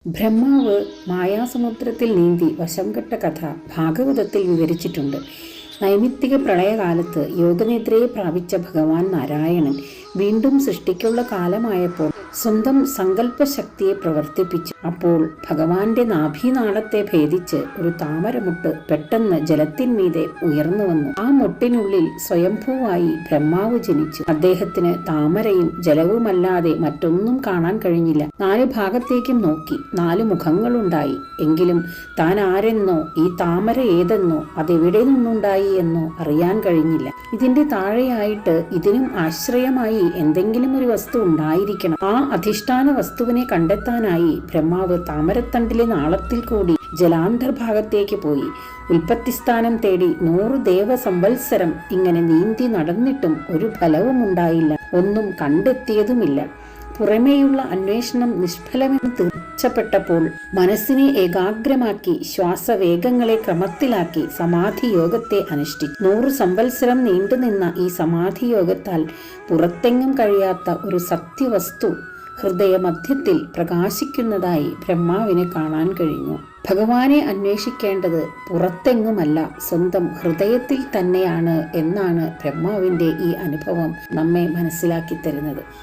ബ്രഹ്മാവ് മായാസമുദ്രത്തിൽ നീന്തി വശം കെട്ട കഥ ഭാഗവതത്തിൽ വിവരിച്ചിട്ടുണ്ട്. നൈമിത്തിക പ്രളയകാലത്ത് യോഗനിദ്രയെ പ്രാപിച്ച ഭഗവാൻ നാരായണൻ വീണ്ടും സൃഷ്ടിക്കുള്ള കാലമായപ്പോൾ സ്വന്തം സങ്കല്പശക്തിയെ പ്രവർത്തിപ്പിച്ചു. അപ്പോൾ ഭഗവാന്റെ നാഭീനാളത്തെ ഭേദിച്ച് ഒരു താമരമുട്ട് പെട്ടെന്ന് ജലത്തിന്മീതെ ഉയർന്നു വന്നു. ആ മുട്ടിനുള്ളിൽ സ്വയംഭൂവായി ബ്രഹ്മാവ് ജനിച്ചു. അദ്ദേഹത്തിന് താമരയും ജലവുമല്ലാതെ മറ്റൊന്നും കാണാൻ കഴിഞ്ഞില്ല. 4 ഭാഗത്തേക്കും നോക്കി. 4 മുഖങ്ങളുണ്ടായി. എങ്കിലും താൻ ആരെന്നോ ഈ താമര ഏതെന്നോ അതെവിടെ നിന്നുണ്ടായി എന്നോ അറിയാൻ കഴിഞ്ഞില്ല. ഇതിന്റെ താഴെയായിട്ട് ഇതിനും ആശ്രയമായി എന്തെങ്കിലും ഒരു വസ്തു ഉണ്ടായിരിക്കണം. ആ അധിഷ്ഠാന വസ്തുവിനെ കണ്ടെത്താനായി ബ്രഹ്മാവ് താമരത്തണ്ടിലെ നാളത്തിൽ കൂടി ജലാന്തർഭാഗത്തേക്ക് പോയി. ഉൽപ്പത്തിസ്ഥാനം തേടി 100 ദേവസംവത്സരം ഇങ്ങനെ നീന്തി നടന്നിട്ടും ഒരു ഫലവും ഉണ്ടായില്ല. ഒന്നും കണ്ടെത്തിയതുമില്ല. പുറമേയുള്ള അന്വേഷണം നിഷ്ഫലമെന്ന് തീർച്ചപ്പെട്ടപ്പോൾ മനസ്സിനെ ഏകാഗ്രമാക്കി ശ്വാസവേഗങ്ങളെ ക്രമത്തിലാക്കി സമാധി യോഗത്തെ അനുഷ്ഠിച്ചു. 100 സംവത്സരം നീണ്ടുനിന്ന ഈ സമാധി യോഗത്താൽ പുറത്തെങ്ങും കഴിയാത്ത ഒരു സത്യവസ്തു ഹൃദയമധ്യത്തിൽ പ്രകാശിക്കുന്നതായി ബ്രഹ്മാവിനെ കാണാൻ കഴിഞ്ഞു. ഭഗവാനെ അന്വേഷിക്കേണ്ടത് പുറത്തെങ്ങുമല്ല, സ്വന്തം ഹൃദയത്തിൽ തന്നെയാണ് എന്നാണ് ബ്രഹ്മാവിൻ്റെ ഈ അനുഭവം നമ്മെ മനസ്സിലാക്കി തരുന്നത്.